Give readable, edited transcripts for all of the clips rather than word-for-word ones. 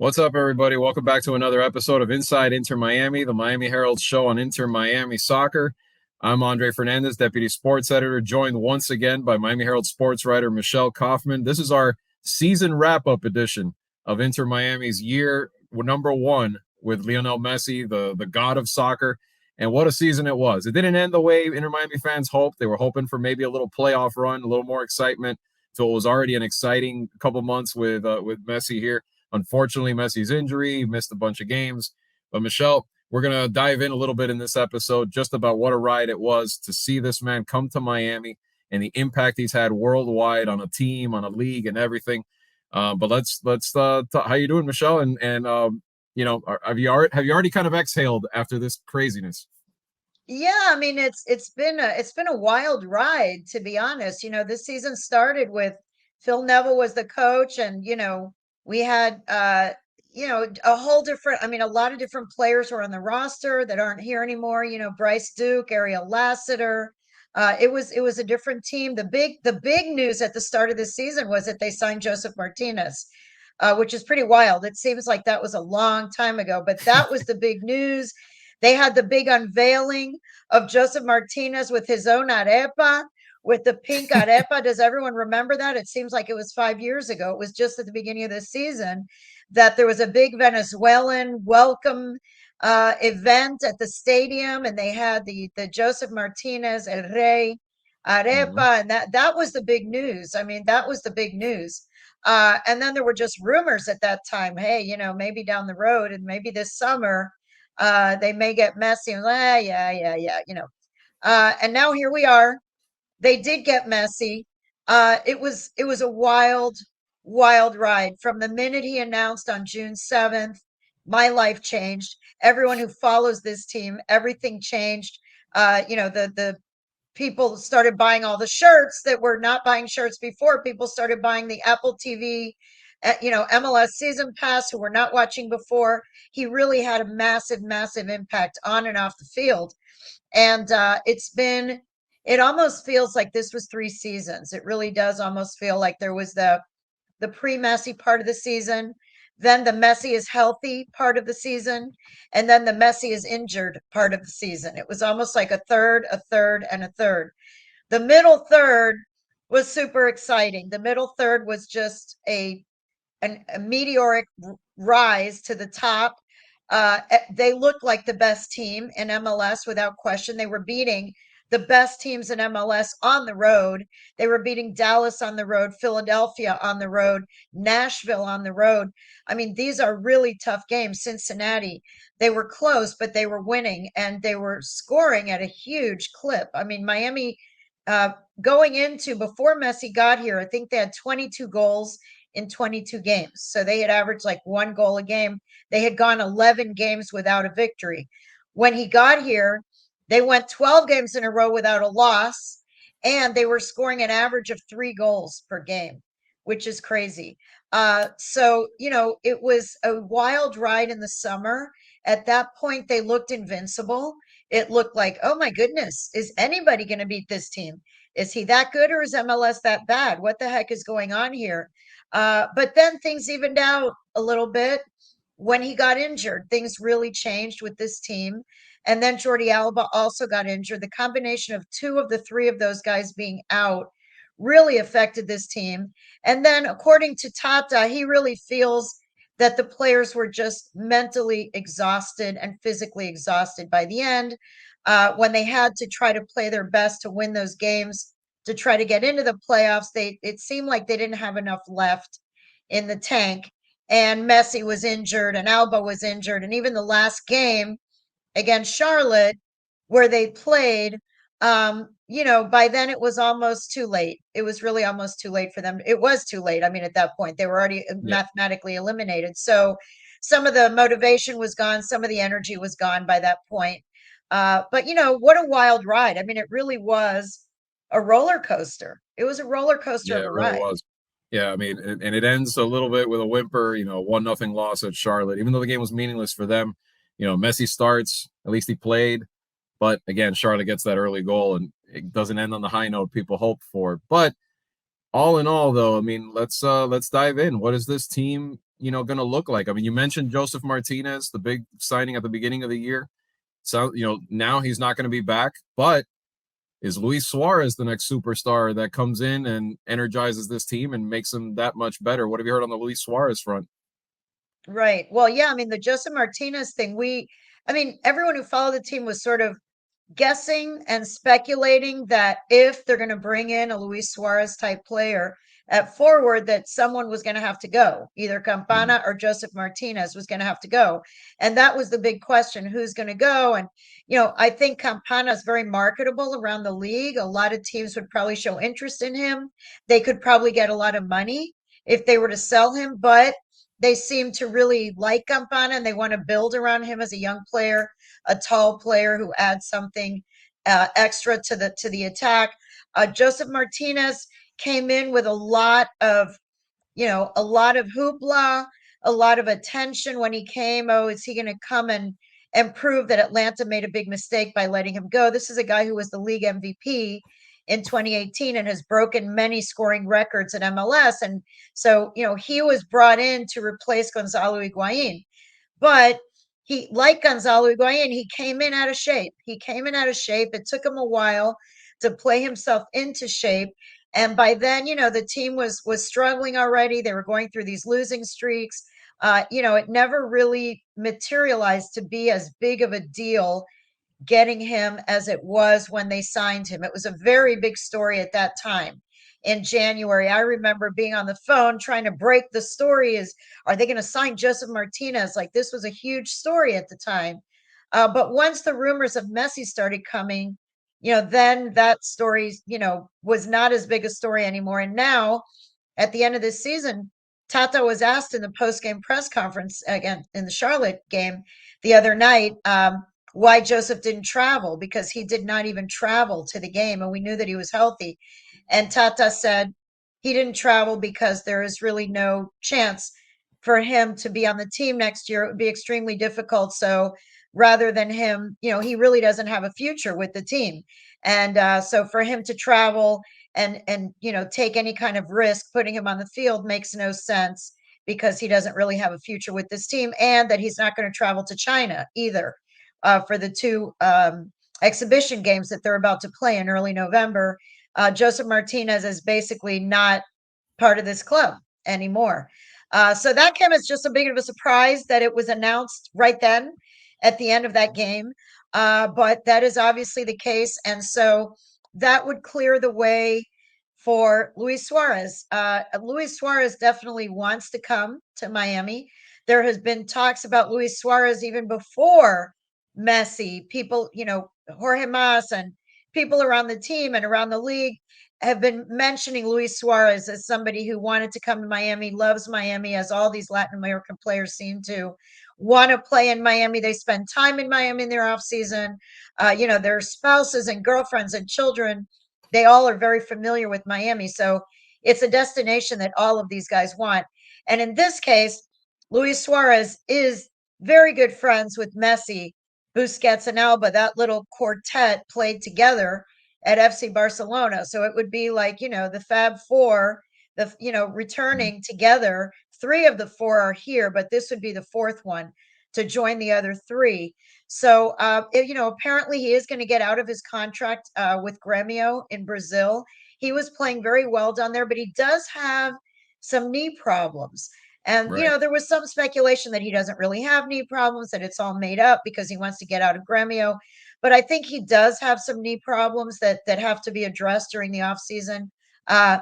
What's up, everybody? Welcome back to another episode of Inside Inter Miami, the Miami Herald show on Inter Miami soccer. I'm Andre Fernandez, Deputy Sports Editor, joined once again by Miami Herald sports writer Michelle Kaufman. This is our season wrap-up edition of Inter Miami's year number one with Lionel Messi, the god of soccer. And what a season it was. It didn't end the way Inter Miami fans hoped. They were hoping for maybe a little playoff run, a little more excitement. So it was already an exciting couple months with Messi here. Unfortunately, Messi's injury, he missed a bunch of games. But Michelle, we're going to dive in a little bit in this episode just about what a ride it was to see this man come to Miami and the impact he's had worldwide on a team, on a league, and everything. But let's how you doing, Michelle? Have you already kind of exhaled after this craziness? Yeah, I mean it's been a wild ride, to be honest. This season started with Phil Neville was the coach, and we had a whole different, I mean, a lot of different players were on the roster that aren't here anymore. Bryce Duke, Ariel Lassiter. It was a different team. The big news at the start of the season was that they signed Joseph Martinez, which is pretty wild. It seems like that was a long time ago, but that was the big news. They had the big unveiling of Joseph Martinez with his own arepa, with the pink arepa. Does everyone remember that? It seems like it was 5 years ago. It was just at the beginning of the season that there was a big Venezuelan welcome event at the stadium, and they had the Joseph Martinez El Rey Mm-hmm. arepa, and that was the big news. I mean, that was the big news. And then there were just rumors at that time. Hey, maybe down the road and maybe this summer, they may get Messi. Yeah. And now here we are. They did get Messi. It was a wild, wild ride from the minute he announced on June 7th. My life changed. Everyone who follows this team, everything changed. The people started buying all the shirts that were not buying shirts before. People started buying the Apple TV, MLS season pass, who were not watching before. He really had a massive, massive impact on and off the field. And it almost feels like this was 3 seasons. It really does almost feel like there was the pre-Messi part of the season, then the Messi is healthy part of the season, and then the Messi is injured part of the season. It was almost like a third, and a third. The middle third was super exciting. The middle third was just a meteoric rise to the top. They looked like the best team in MLS without question. They were beating the best teams in MLS on the road. They were beating Dallas on the road, Philadelphia on the road, Nashville on the road. I mean, these are really tough games. Cincinnati, they were close, but they were winning and they were scoring at a huge clip. I mean, Miami, uh, going into before Messi got here, I think they had 22 goals in 22 games. So they had averaged like 1 goal a game. They had gone 11 games without a victory. When he got here, they went 12 games in a row without a loss, and they were scoring an average of 3 goals per game, which is crazy. It was a wild ride in the summer. At that point, they looked invincible. It looked like, oh my goodness, is anybody going to beat this team? Is he that good, or is MLS that bad? What the heck is going on here? But then things evened out a little bit when he got injured. Things really changed with this team. And then Jordi Alba also got injured. The combination of two of the three of those guys being out really affected this team. And then, according to Tata, he really feels that the players were just mentally exhausted and physically exhausted by the end, when they had to try to play their best to win those games to try to get into the playoffs. It seemed like they didn't have enough left in the tank. And Messi was injured and Alba was injured. And even the last game against Charlotte, where they played, by then it was almost too late. It was really almost too late for them. It was too late. I mean, at that point, they were already Yeah. mathematically eliminated. So some of the motivation was gone, some of the energy was gone by that point. But what a wild ride. I mean, it really was a roller coaster. It was a roller coaster Yeah, of a it really ride. was. Yeah, I mean, and it ends a little bit with a whimper, 1-0 loss at Charlotte. Even though the game was meaningless for them, Messi starts, at least he played. But again, Charlotte gets that early goal and it doesn't end on the high note people hoped for. But all in all, though, I mean, let's dive in. What is this team going to look like? I mean, you mentioned Joseph Martinez, the big signing at the beginning of the year. So, now he's not going to be back, but is Luis Suarez the next superstar that comes in and energizes this team and makes them that much better? What have you heard on the Luis Suarez front? Right. Well, yeah, I mean, the Joseph Martinez thing, I mean, everyone who followed the team was sort of guessing and speculating that if they're going to bring in a Luis Suarez type player at forward, that someone was going to have to go. Either Mhm. Campana or Joseph Martinez was going to have to go. And that was the big question, who's going to go? And, I think Campana is very marketable around the league. A lot of teams would probably show interest in him. They could probably get a lot of money if they were to sell him, but they seem to really like Campana and they want to build around him as a young player, a tall player who adds something extra to the attack. Joseph Martinez came in with a lot of hoopla, a lot of attention when he came. Oh, is he going to come and prove that Atlanta made a big mistake by letting him go? This is a guy who was the league MVP in 2018 and has broken many scoring records in MLS. And so, he was brought in to replace Gonzalo Higuain. But like Gonzalo Higuain, he came in out of shape. He came in out of shape. It took him a while to play himself into shape. And by then, the team was struggling already. They were going through these losing streaks. It never really materialized to be as big of a deal getting him as it was when they signed him. It was a very big story at that time in January. I remember being on the phone trying to break the story is, are they going to sign Joseph Martinez? Like this was a huge story at the time. But once the rumors of Messi started coming, then that story, was not as big a story anymore. And now at the end of this season, Tata was asked in the post-game press conference again in the Charlotte game the other night, why Joseph didn't travel because he did not even travel to the game, and we knew that he was healthy. And Tata said he didn't travel because there is really no chance for him to be on the team next year. It would be extremely difficult. So rather than him, he really doesn't have a future with the team. And so for him to travel and take any kind of risk putting him on the field makes no sense because he doesn't really have a future with this team, and that he's not going to travel to China either for the two exhibition games that they're about to play in early November. Joseph Martinez is basically not part of this club anymore. So that came as just a big of a surprise that it was announced right then at the end of that game. But that is obviously the case. And so that would clear the way for Luis Suarez. Luis Suarez definitely wants to come to Miami. There has been talks about Luis Suarez even before Messi. People, Jorge Mas and people around the team and around the league have been mentioning Luis Suarez as somebody who wanted to come to Miami, loves Miami, as all these Latin American players seem to want to play in Miami. They spend time in Miami in their off season. Their spouses and girlfriends and children, they all are very familiar with Miami. So it's a destination that all of these guys want. And in this case, Luis Suarez is very good friends with Messi, Busquets, and Alba. That little quartet played together at FC Barcelona. So it would be like, the Fab Four, Mhm. returning together. Three of the four are here, but this would be the fourth one to join the other three. So, apparently he is going to get out of his contract with Grêmio in Brazil. He was playing very well down there, but he does have some knee problems. And, Right. there was some speculation that he doesn't really have knee problems, that it's all made up because he wants to get out of Grêmio. But I think he does have some knee problems that have to be addressed during the offseason. Uh,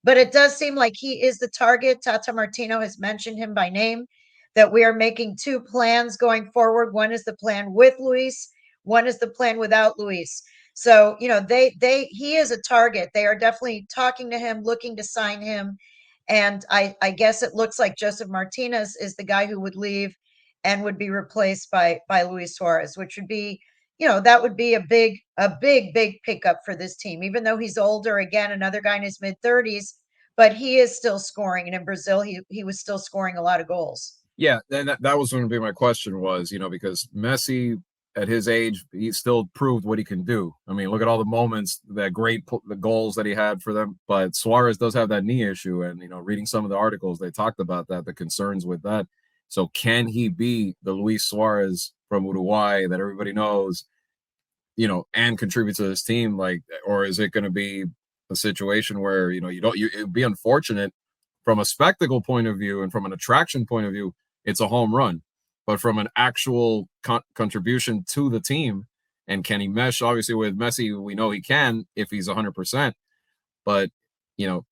but it does seem like he is the target. Tata Martino has mentioned him by name, that we are making two plans going forward. One is the plan with Luis, one is the plan without Luis. So, he is a target. They are definitely talking to him, looking to sign him. And I guess it looks like Joseph Martinez is the guy who would leave and would be replaced by Luis Suarez, which would be, that would be a big pickup for this team, even though he's older, again, another guy in his mid 30s, but he is still scoring. And in Brazil, he was still scoring a lot of goals. Yeah, and that was going to be my question was, because Messi at his age, he still proved what he can do. I mean, look at all the moments, the goals that he had for them. But Suarez does have that knee issue, and reading some of the articles, they talked about that, the concerns with that. So, can he be the Luis Suarez from Uruguay that everybody knows, and contribute to this team? Or is it going to be a situation where it'd be unfortunate from a spectacle point of view and from an attraction point of view, it's a home run. But from an actual contribution to the team, and can he mesh? Obviously, with Messi, we know he can if he's 100%. But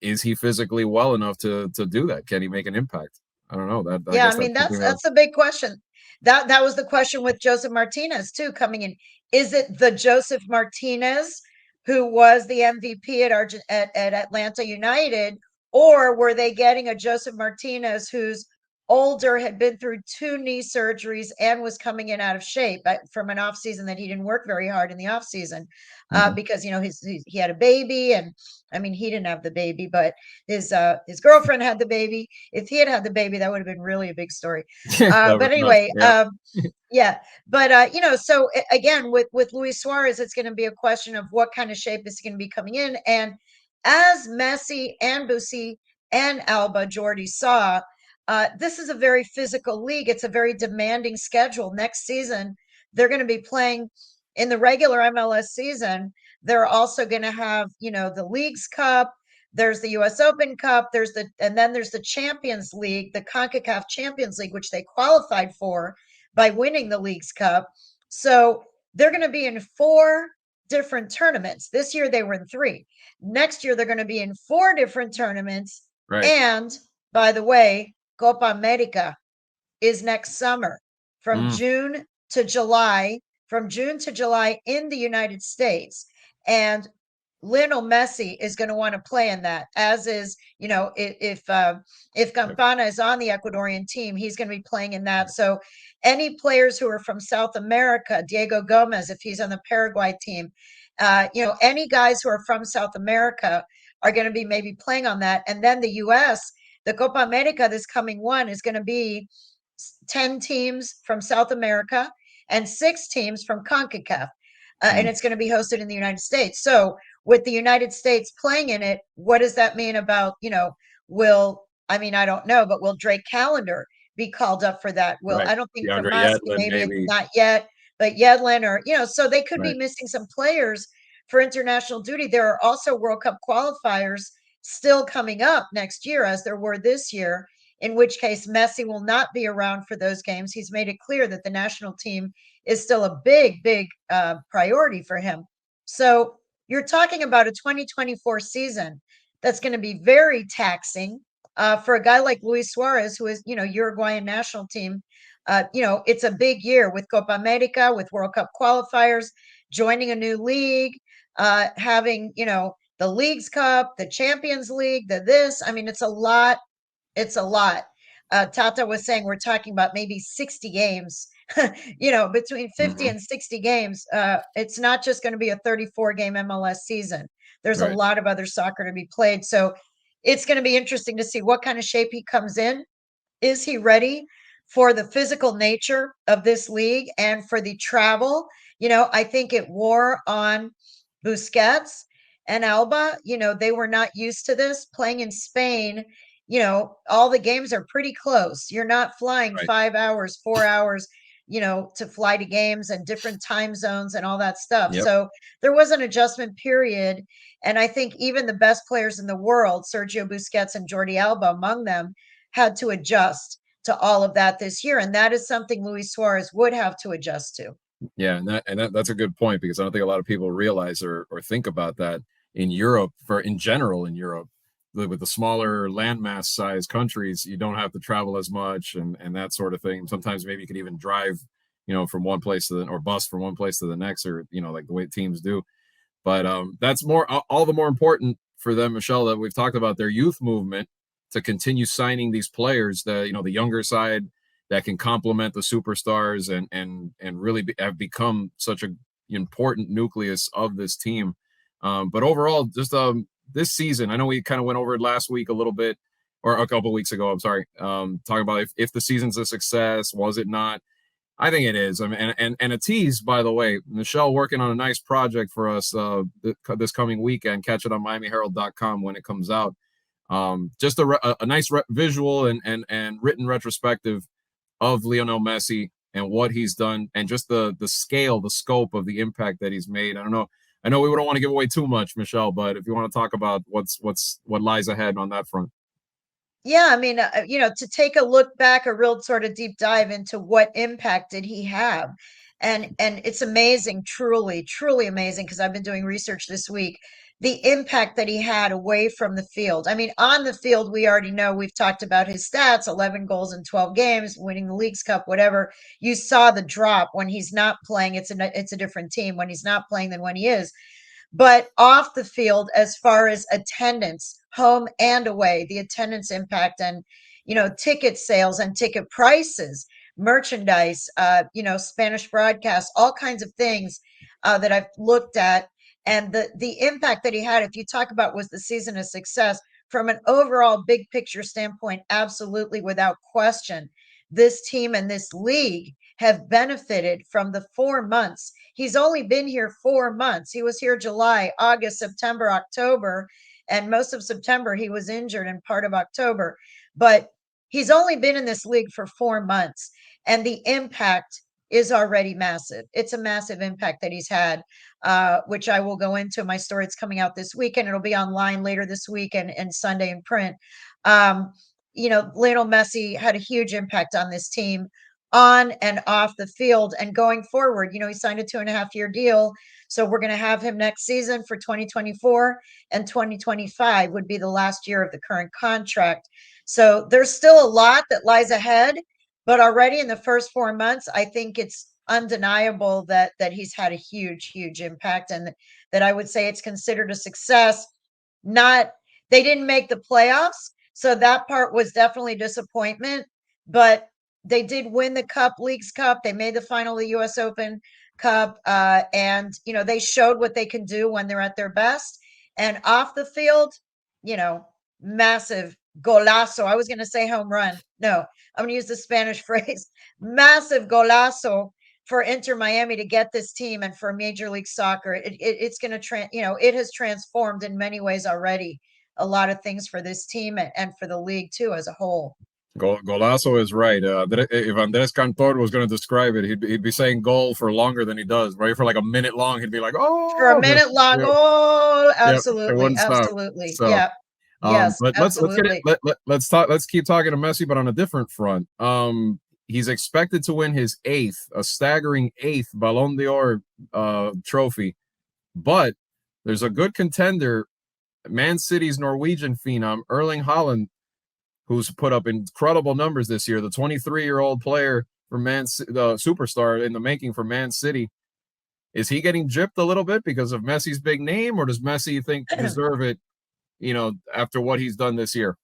is he physically well enough to do that? Can he make an impact? I don't know. I Yeah, guess I mean that's something that's a big question. That was the question with Joseph Martinez too coming in. Is it the Joseph Martinez who was the MVP at Atlanta United, or were they getting a Joseph Martinez who's older, had been through 2 knee surgeries, and was coming in out of shape from an off season that he didn't work very hard in the off season because he had a baby, and I mean he didn't have the baby, but his girlfriend had the baby. If he had had the baby, that would have been really a big story. that was But nuts. anyway, Yeah. yeah. But so again, with Luis Suarez, it's going to be a question of what kind of shape is he going to be coming in. And as Messi and Busi and Alba Jordi saw, this is a very physical league. It's a very demanding schedule. Next season, they're going to be playing in the regular MLS season. They're also going to have, the Leagues Cup. There's the U.S. Open Cup. And then there's the Champions League, the CONCACAF Champions League, which they qualified for by winning the Leagues Cup. So they're going to be in 4 different tournaments. This year they were in 3. Next year they're going to be in 4 different tournaments. Right. And by the way, Copa America is next summer from June to July, in the United States. And Lionel Messi is going to want to play in that, as is, if Campana is on the Ecuadorian team, he's going to be playing in that. So any players who are from South America, Diego Gomez, if he's on the Paraguay team, any guys who are from South America are going to be maybe playing on that. And then the U.S., the Copa America, this coming one, is going to be 10 teams from South America and 6 teams from CONCACAF. And it's going to be hosted in the United States. So with the United States playing in it, what does that mean about, I don't know, but will Drake Callender be called up for that? Right. I don't think DeAndre for Musk, Yedlin, maybe not yet, but Yedlin, or, so they could be missing some players for international duty. There are also World Cup qualifiers still coming up next year, as there were this year, in which case Messi will not be around for those games. He's made it clear that the national team is still a big, big priority for him. So you're talking about a 2024 season that's going to be very taxing for a guy like Luis Suarez, who is, Uruguayan national team. It's a big year with Copa America, with World Cup qualifiers, joining a new league, having, the Leagues Cup, the Champions League, it's a lot. It's a lot. Tata was saying we're talking about maybe 60 games, between 50 and 60 games. It's not just going to be a 34-game MLS season. There's a lot of other soccer to be played. So it's going to be interesting to see what kind of shape he comes in. Is he ready for the physical nature of this league and for the travel? I think it wore on Busquets and Alba. They were not used to this playing in Spain. All the games are pretty close. You're not flying 5 hours, 4 hours, to fly to games and different time zones and all that stuff. Yep. So there was an adjustment period. And I think even the best players in the world, Sergio Busquets and Jordi Alba among them, had to adjust to all of that this year. And that is something Luis Suarez would have to adjust to. Yeah, and that's a good point, because I don't think a lot of people realize or think about that in Europe, in general in Europe, with the smaller landmass size countries, you don't have to travel as much and that sort of thing. Sometimes maybe you could even drive, from one place or bus from one place to the next, or like the way teams do. But that's all the more important for them, Michelle, that we've talked about their youth movement to continue signing these players, the younger side, that can complement the superstars and really have become such an important nucleus of this team. But overall, just this season, I know we kind of went over it last week a little bit, or a couple of weeks ago, I'm sorry, talking about if the season's a success, was it not? I think it is. I mean, and a tease, by the way, Michelle working on a nice project for us this coming weekend. Catch it on MiamiHerald.com when it comes out. Just a nice visual and written retrospective of Lionel Messi and what he's done, and just the scale, the scope of the impact that he's made. I don't know. I know we don't want to give away too much, Michelle, but if you want to talk about what lies ahead on that front. Yeah, I mean, to take a look back, a real sort of deep dive into what impact did he have. And it's amazing, truly, truly amazing, because I've been doing research this week, the impact that he had away from the field. I mean, on the field, we already know, we've talked about his stats, 11 goals in 12 games, winning the Leagues Cup, whatever. You saw the drop when he's not playing. It's a different team when he's not playing than when he is. But off the field, as far as attendance, home and away, the attendance impact, and ticket sales and ticket prices, merchandise, Spanish broadcast, all kinds of things that I've looked at, and the impact that he had. If you talk about, was the season a success from an overall big picture standpoint, absolutely, without question, this team and this league have benefited from the 4 months. He's only been here 4 months. He was here July, August, September, October, and most of September he was injured and part of October. But he's only been in this league for 4 months, and the impact is already massive. It's a massive impact that he's had, which I will go into. My story, it's coming out this weekend. It'll be online later this week and Sunday in print. Lionel Messi had a huge impact on this team on and off the field, and going forward. He signed a 2.5-year deal. So we're going to have him next season for 2024, and 2025 would be the last year of the current contract. So there's still a lot that lies ahead, but already in the first 4 months, I think it's undeniable that he's had a huge, huge impact, and that I would say it's considered a success. Not, they didn't make the playoffs, so that part was definitely disappointment, but they did win the Cup, Leagues Cup. They made the final of the U.S. Open Cup, and they showed what they can do when they're at their best. And off the field, massive golazo. I was going to say home run. No, I'm going to use the Spanish phrase. Massive golazo for Inter Miami to get this team, and for Major League Soccer. It's going to it has transformed in many ways already a lot of things for this team, and for the league too as a whole. Golazo is right. If Andres Cantor was going to describe it, he'd be saying goal for longer than he does, right? For like a minute long, he'd be like, For a "Oh, minute long. yeah, Oh, yeah, it absolutely. wouldn't stop." Absolutely. So, Yeah. Yes, but let's get it. absolutely. Let's talk. Let's keep talking to Messi, but on a different front. He's expected to win his a staggering eighth Ballon d'Or trophy, but there's a good contender, Man City's Norwegian phenom Erling Haaland, who's put up incredible numbers this year. The 23-year-old player for the superstar in the making for Man City. Is he getting gypped a little bit because of Messi's big name, or does Messi think deserve it? After what he's done this year.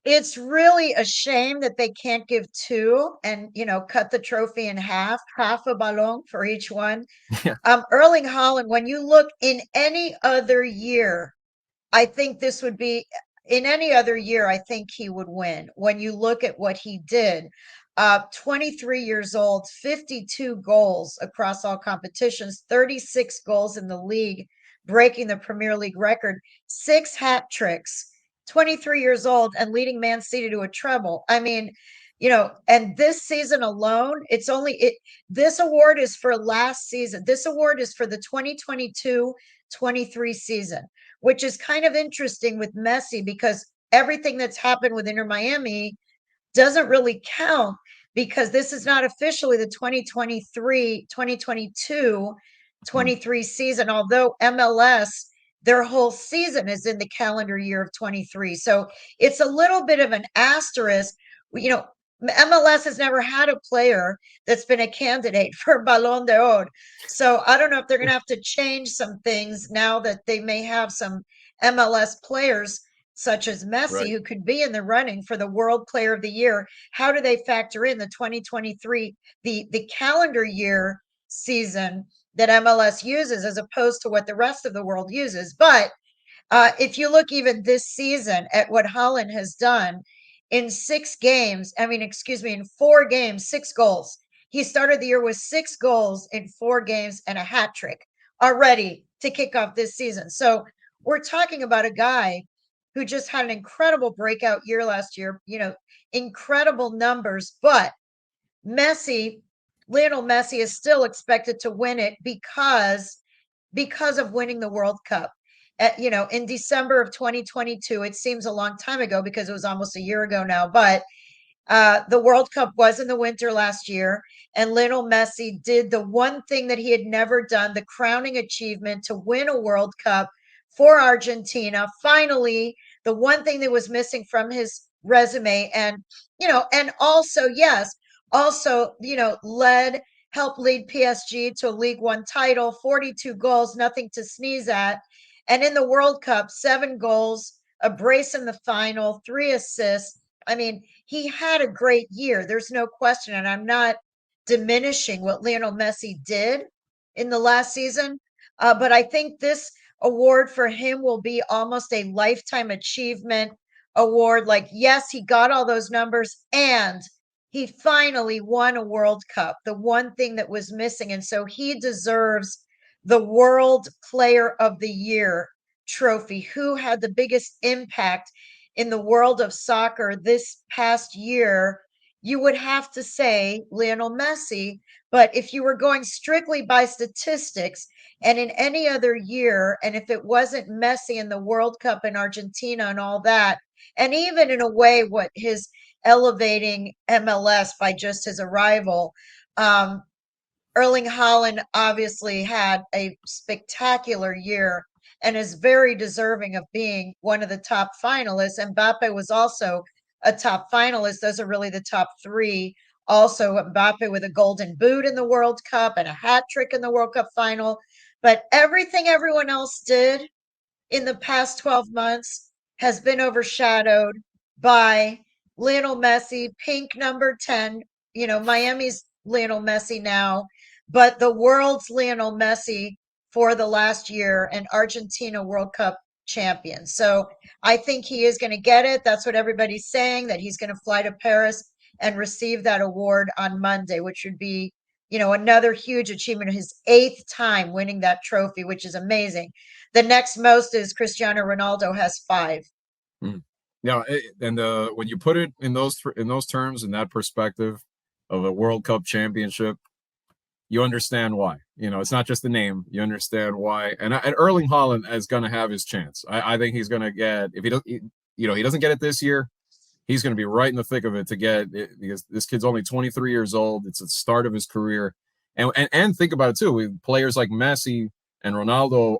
It's really a shame that they can't give two and cut the trophy in half a ballon for each one. Yeah. Erling Haaland, when you look in any other year, I think this would be, in any other year, I think he would win. When you look at what he did, 23 years old, 52 goals across all competitions, 36 goals in the league, breaking the Premier League record, 6 hat tricks, 23 years old, and leading Man City to a treble. I mean, and this season alone, this award is for last season. This award is for the 2022-23 season, which is kind of interesting with Messi, because everything that's happened with Inter Miami doesn't really count, because this is not officially the 2023-2022-23 season, although MLS, their whole season is in the calendar year of 23. So it's a little bit of an asterisk. MLS has never had a player that's been a candidate for Ballon d'Or. So I don't know if they're going to have to change some things now that they may have some MLS players such as Messi, right, who could be in the running for the World Player of the Year. How do they factor in the 2023, the calendar year season that MLS uses, as opposed to what the rest of the world uses? But if you look even this season at what Haaland has done, in 6 games. I mean, excuse me, in 4 games, 6 goals. He started the year with 6 goals in 4 games and a hat trick already to kick off this season. So we're talking about a guy who just had an incredible breakout year last year, incredible numbers, but Messi, Lionel Messi is still expected to win it because of winning the World Cup. In December of 2022, it seems a long time ago because it was almost a year ago now, but the World Cup was in the winter last year, and Lionel Messi did the one thing that he had never done, the crowning achievement to win a World Cup for Argentina. Finally, the one thing that was missing from his resume. And also, yes, also, helped lead PSG to a League One title, 42 goals, nothing to sneeze at. And in the World Cup, 7 goals, a brace in the final, 3 assists. I mean, he had a great year. There's no question. And I'm not diminishing what Lionel Messi did in the last season. But I think this award for him will be almost a lifetime achievement award. Like, yes, he got all those numbers and he finally won a World Cup, the one thing that was missing. And so he deserves the World Player of the Year trophy. Who had the biggest impact in the world of soccer this past year? You would have to say Lionel Messi. But if you were going strictly by statistics, and in any other year, and if it wasn't Messi in the World Cup in Argentina and all that, and even in a way, what his elevating MLS by just his arrival, Erling Haaland obviously had a spectacular year and is very deserving of being one of the top finalists. Mbappe was also a top finalist. Those are really the top three. Also, Mbappe with a golden boot in the World Cup and a hat trick in the World Cup final. But everything everyone else did in the past 12 months has been overshadowed by Lionel Messi, pink number 10, Miami's Lionel Messi now, but the world's Lionel Messi for the last year and Argentina World Cup champion. So I think he is going to get it. That's what everybody's saying, that he's going to fly to Paris and receive that award on Monday, which would be, another huge achievement, his 8th time winning that trophy, which is amazing. The next most is Cristiano Ronaldo has 5. Mm. Yeah, and when you put it in those terms, in that perspective of a World Cup championship, you understand why. It's not just the name. You understand why. And Erling Haaland is going to have his chance. I think he's going to get, if he doesn't get it this year, he's going to be right in the thick of it to get it, because this kid's only 23 years old. It's the start of his career. And think about it too. With players like Messi and Ronaldo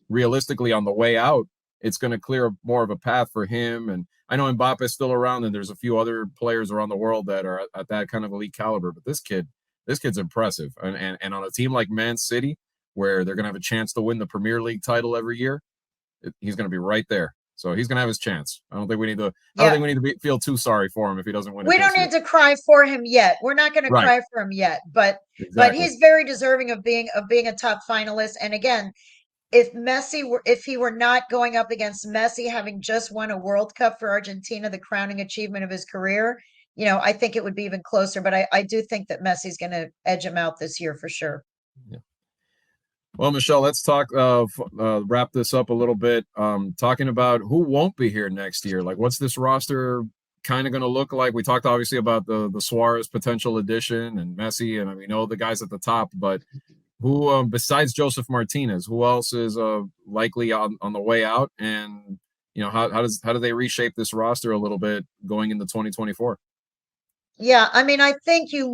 realistically on the way out, it's going to clear more of a path for him. And I know Mbappe's still around, and there's a few other players around the world that are at that kind of elite caliber. But this kid's impressive. And on a team like Man City, where they're going to have a chance to win the Premier League title every year, he's going to be right there. So he's going to have his chance. I don't think we need to. I don't think we need to feel too sorry for him if he doesn't win it. We don't need to cry for him yet. We're not going to cry for him yet, but he's very deserving of being a top finalist. And again, if he were not going up against Messi, having just won a World Cup for Argentina, the crowning achievement of his career, I think it would be even closer. But I do think that Messi's going to edge him out this year for sure. Yeah. Well, Michelle, let's talk. Wrap this up a little bit. Talking about who won't be here next year. Like, what's this roster kind of going to look like? We talked obviously about the Suarez potential addition and Messi, and we know the guys at the top. But who, besides Joseph Martinez, who else is likely on the way out? And how do they reshape this roster a little bit going into 2024? Yeah, I mean, I think you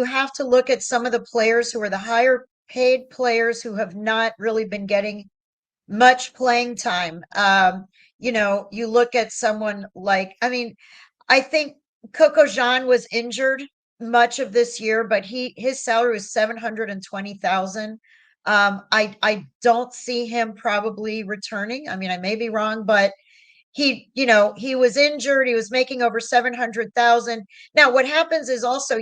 have to look at some of the players who are the higher paid players who have not really been getting much playing time. You look at someone like, I think Coco Jean was injured much of this year, but his salary was 720,000. I don't see him probably returning. I mean, I may be wrong, but he was injured. He was making over 700,000. Now, what happens is also,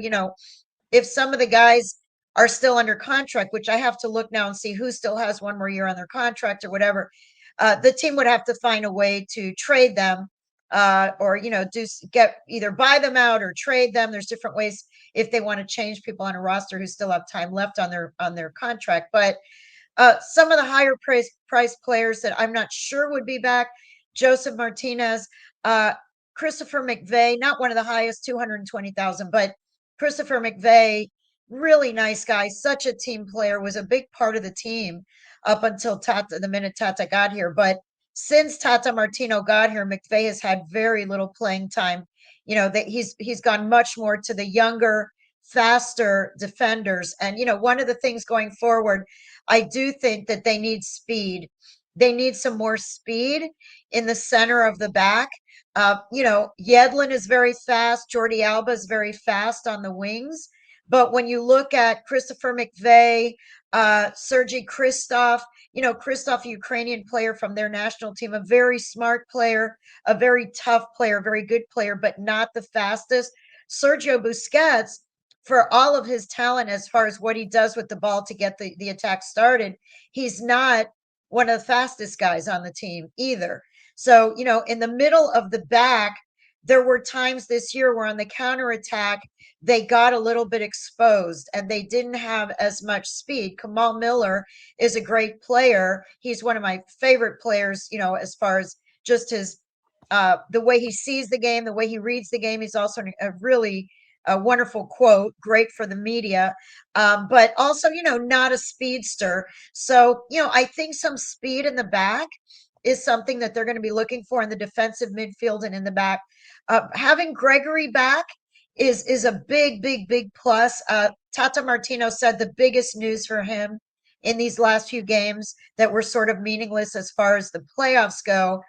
if some of the guys are still under contract, which I have to look now and see who still has one more year on their contract or whatever, the team would have to find a way to trade them. or get either buy them out or trade them. There's different ways if they want to change people on a roster who still have time left on their contract. But some of the higher price players that I'm not sure would be back: Joseph Martinez, Christopher McVeigh, not one of the highest, 220,000, but Christopher McVeigh, really nice guy, such a team player, was a big part of the team up until the minute Tata got here. But since Tata Martino got here, McVeigh has had very little playing time. That he's gone much more to the younger, faster defenders. And one of the things going forward, I do think that they need speed. They need some more speed in the center of the back. Yedlin is very fast. Jordi Alba is very fast on the wings. But when you look at Christopher McVeigh, Sergei Kristov, Kristov, a Ukrainian player from their national team, a very smart player, a very tough player, very good player, but not the fastest. Sergio Busquets, for all of his talent as far as what he does with the ball to get the attack started, he's not one of the fastest guys on the team either. So, in the middle of the back, there were times this year where on the counterattack, they got a little bit exposed and they didn't have as much speed. Kamal Miller is a great player. He's one of my favorite players, as far as just his the way he sees the game, the way he reads the game. He's also a really wonderful quote, great for the media, but also, not a speedster. So, I think some speed in the back is something that they're going to be looking for in the defensive midfield and in the back. Having Gregory back is a big, big, big plus. Tata Martino said the biggest news for him in these last few games that were sort of meaningless as far as the playoffs go,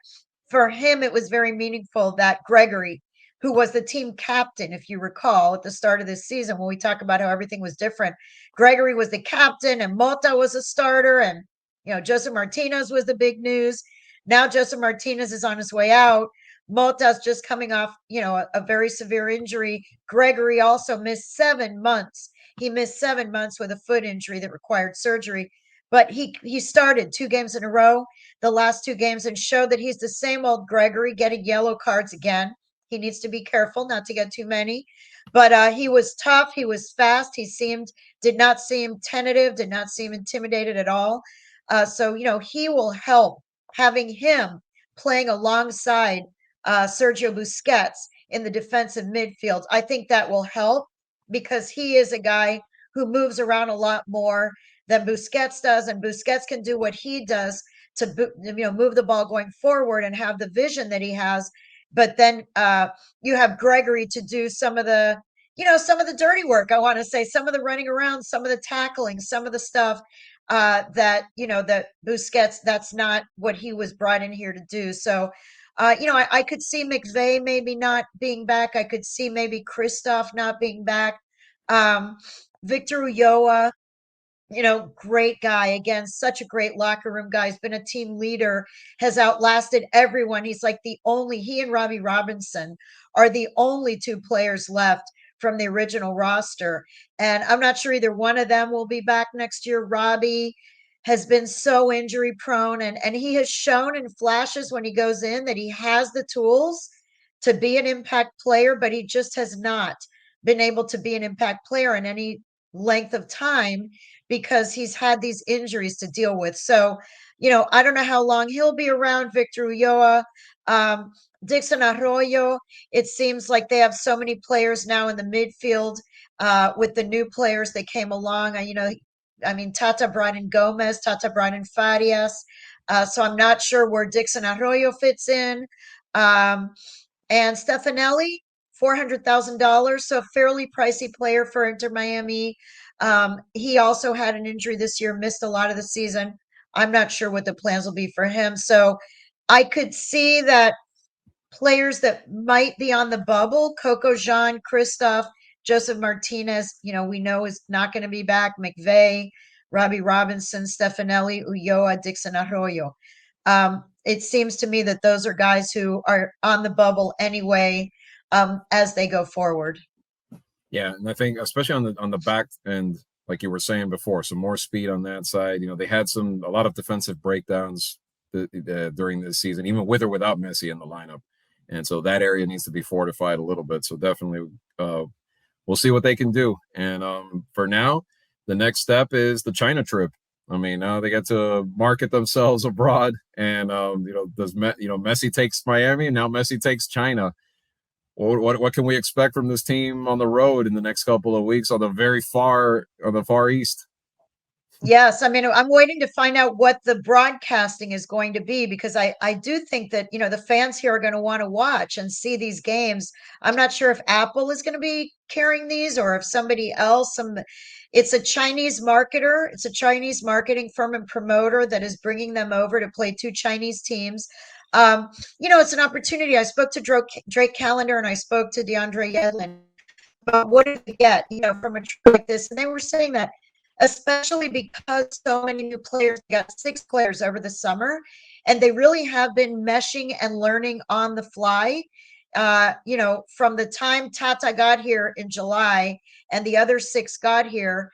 for him, it was very meaningful that Gregory, who was the team captain, if you recall, at the start of this season, when we talk about how everything was different, Gregory was the captain and Mota was a starter, and Joseph Martinez was the big news. Now Joseph Martinez is on his way out. Mota's just coming off, a very severe injury. Gregory also missed 7 months. He missed 7 months with a foot injury that required surgery. But he started 2 games in a row, the last 2 games, and showed that he's the same old Gregory, getting yellow cards again. He needs to be careful not to get too many. But he was tough. He was fast. Did not seem tentative, did not seem intimidated at all. So, he will help, having him playing alongside Sergio Busquets in the defensive midfield. I think that will help because he is a guy who moves around a lot more than Busquets does, and Busquets can do what he does to move the ball going forward and have the vision that he has. But then you have Gregory to do some of the dirty work. I want to say some of the running around, some of the tackling, some of the stuff that Busquets, that's not what he was brought in here to do. So I could see McVeigh maybe not being back. I could see maybe Kristov not being back. Victor Ulloa, great guy. Again, such a great locker room guy. He's been a team leader, has outlasted everyone. He's like he and Robbie Robinson are the only 2 players left from the original roster. And I'm not sure either one of them will be back next year. Robbie has been so injury prone, and he has shown in flashes when he goes in that he has the tools to be an impact player, but he just has not been able to be an impact player in any length of time because he's had these injuries to deal with. So, I don't know how long he'll be around. Victor Ulloa, Dixon Arroyo, it seems like they have so many players now in the midfield with the new players that came along. Tata brought in Gomez, Tata brought in Farias. So I'm not sure where Dixon Arroyo fits in. And Stefanelli, $400,000, so a fairly pricey player for Inter Miami. He also had an injury this year, missed a lot of the season. I'm not sure what the plans will be for him. So I could see that players that might be on the bubble, Coco Jean, Christoph, Joseph Martinez, we know is not going to be back. McVeigh, Robbie Robinson, Stefanelli, Ulloa, Dixon Arroyo. It seems to me that those are guys who are on the bubble anyway as they go forward. Yeah, and I think especially on the back end, like you were saying before, some more speed on that side. They had a lot of defensive breakdowns during this season, even with or without Messi in the lineup. and so that area needs to be fortified a little bit. So definitely, we'll see what they can do. And for now, the next step is the China trip. I mean, now they get to market themselves abroad, and Messi takes Miami, and now Messi takes China. What can we expect from this team on the road in the next couple of weeks on the far east? Yes, I mean, I'm waiting to find out what the broadcasting is going to be because I do think that, the fans here are going to want to watch and see these games. I'm not sure if Apple is going to be carrying these or if somebody else, it's a Chinese marketer, it's a Chinese marketing firm and promoter that is bringing them over to play two Chinese teams. It's an opportunity. I spoke to Drake Callender and I spoke to DeAndre Yedlin about what do they get, from a trip like this. And they were saying that especially because so many new players got 6 players over the summer, and they really have been meshing and learning on the fly. From the time Tata got here in July and the other 6 got here,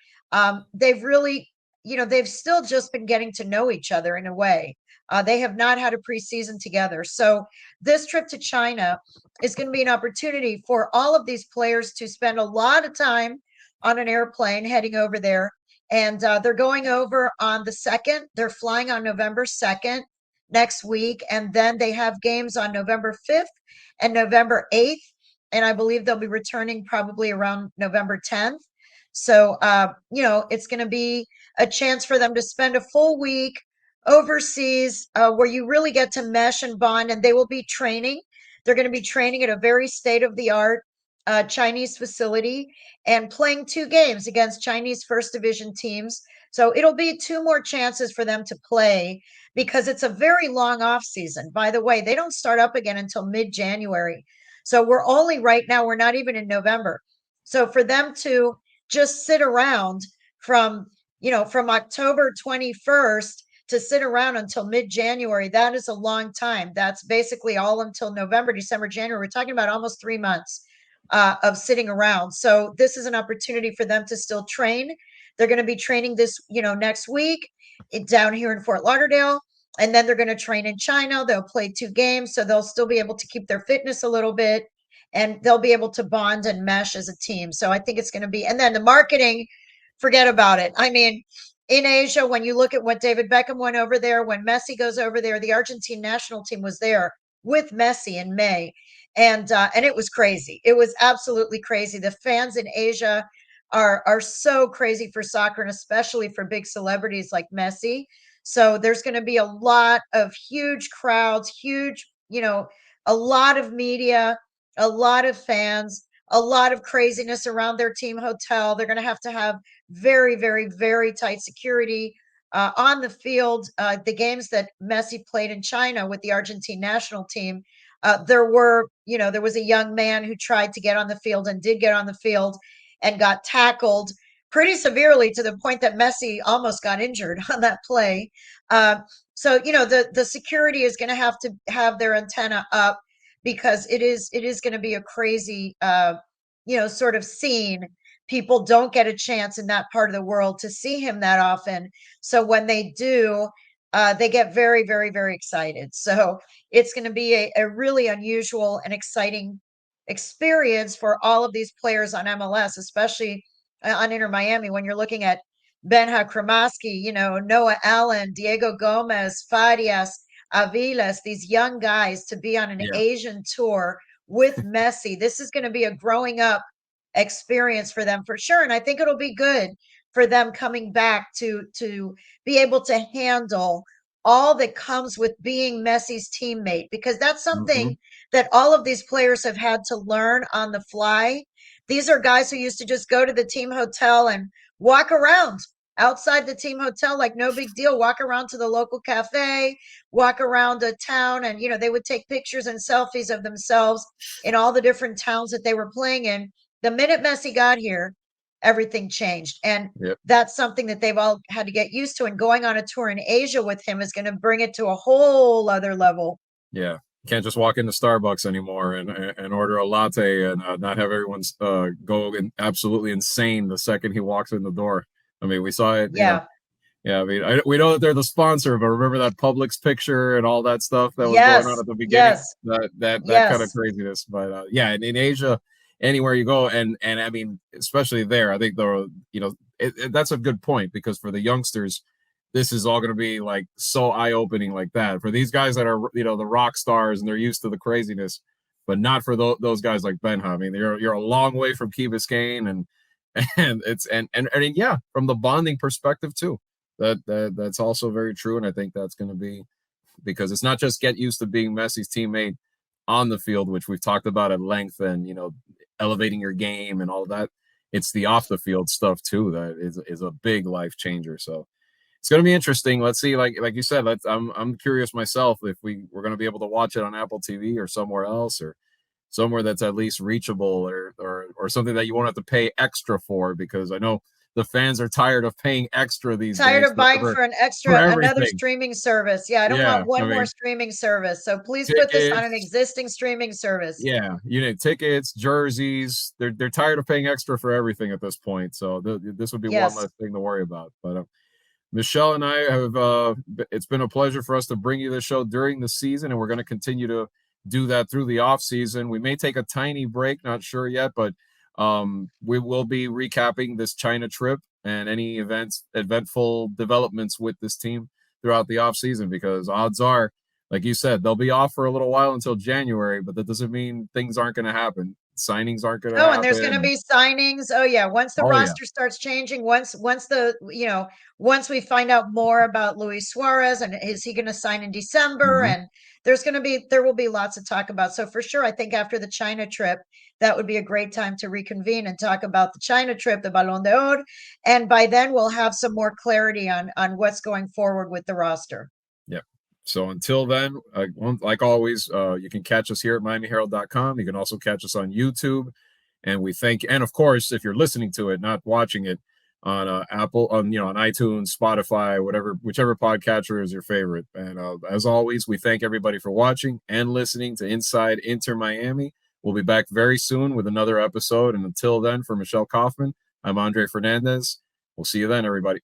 they've really, they've still just been getting to know each other in a way. They have not had a preseason together. So this trip to China is going to be an opportunity for all of these players to spend a lot of time on an airplane heading over there. And they're going over on the 2nd. They're flying on November 2nd next week. And then they have games on November 5th and November 8th. And I believe they'll be returning probably around November 10th. So, it's going to be a chance for them to spend a full week overseas where you really get to mesh and bond. And they will be training. They're going to be training at a very state of the art Chinese facility and playing 2 games against Chinese first division teams. So it'll be 2 more chances for them to play because it's a very long off season. By the way, they don't start up again until mid-January. So we're not even in November. So for them to just sit around from, from October 21st to sit around until mid-January, that is a long time. That's basically all until November, December, January. We're talking about almost 3 months of sitting around. So this is an opportunity for them to still train. They're going to be training this, next week down here in Fort Lauderdale. And then they're going to train in China. They'll play 2 games. So they'll still be able to keep their fitness a little bit and they'll be able to bond and mesh as a team. So I think it's going to be, and then the marketing, forget about it. I mean, in Asia, when you look at what David Beckham went over there, when Messi goes over there, the Argentine national team was there with Messi in May, and it was crazy. It was absolutely crazy. The fans in Asia are so crazy for soccer, and especially for big celebrities like Messi. So there's going to be a lot of huge crowds, huge, a lot of media, a lot of fans, a lot of craziness around their team hotel. They're going to have very, very, very tight security on the field. The games that Messi played in China with the Argentine national team, there was a young man who tried to get on the field and did get on the field and got tackled pretty severely to the point that Messi almost got injured on that play. So the security is going to have their antenna up because it is going to be a crazy sort of scene. People don't get a chance in that part of the world to see him that often. So when they do, they get very, very, very excited. So it's going to be a really unusual and exciting experience for all of these players on MLS, especially on Inter Miami, when you're looking at Benja Cremaschi, Noah Allen, Diego Gomez, Farias, Aviles, these young guys to be on an Yeah. Asian tour with Messi. This is going to be a growing up experience for them for sure. And I think it'll be good for them coming back to be able to handle all that comes with being Messi's teammate, because that's Mm-hmm. something that all of these players have had to learn on the fly. These are guys who used to just go to the team hotel and walk around outside the team hotel like no big deal, walk around to the local cafe, walk around a town, and they would take pictures and selfies of themselves in all the different towns that they were playing in. The minute Messi got here, everything changed. And Yep. that's something that they've all had to get used to. And going on a tour in Asia with him is going to bring it to a whole other level. Yeah. Can't just walk into Starbucks anymore and order a latte and not have everyone's go absolutely insane the second he walks in the door. I mean, we saw it, Yeah. Yeah, I mean, we know that they're the sponsor, but remember that Publix picture and all that stuff that was going on Yes, at the beginning? yes, That kind of yes. craziness. But yeah, in Asia, anywhere you go, and I mean, especially there, I think that's a good point because for the youngsters, this is all going to be like so eye opening like that. For these guys that are the rock stars and they're used to the craziness, but not for those guys like Ben. I mean, you're a long way from Key Biscayne and it's and yeah, from the bonding perspective too. That's also very true, and I think that's going to be because it's not just get used to being Messi's teammate on the field, which we've talked about at length, and elevating your game and all of that. It's the off the field stuff too that is a big life changer. So it's going to be interesting. Let's see, like you said, I'm curious myself if we're going to be able to watch it on Apple TV or somewhere else or somewhere that's at least reachable or something that you won't have to pay extra for because I know the fans are tired of paying extra these Tired days of buying for for another everything. streaming service. Yeah, I don't Yeah, want one I more mean streaming service. So please put this on an tickets. existing streaming service. Yeah, tickets, jerseys. They're tired of paying extra for everything at this point. So this would be one Yes. less thing to worry about. But Michelle and I have it's been a pleasure for us to bring you this show during the season, and we're going to continue to do that through the off season. We may take a tiny break, not sure yet, but we will be recapping this China trip and any eventful developments with this team throughout the off season because odds are, like you said, they'll be off for a little while until January, but that doesn't mean things aren't going to happen. Signings aren't going to Oh, and there's going to happen. be signings. Oh yeah, once the Oh yeah. roster starts changing, once we find out more about Luis Suarez and is he going to sign in December Mm-hmm. and there will be lots to talk about. So for sure, I think after the China trip, that would be a great time to reconvene and talk about the China trip, the Ballon d'Or, and by then we'll have some more clarity on what's going forward with the roster. Yep. So until then, like always, you can catch us here at MiamiHerald.com. You can also catch us on YouTube. And of course, if you're listening to it, not watching it on Apple, on iTunes, Spotify, whichever podcatcher is your favorite. And as always, we thank everybody for watching and listening to Inside Inter Miami. We'll be back very soon with another episode. And until then, for Michelle Kaufman, I'm Andre Fernandez. We'll see you then, everybody.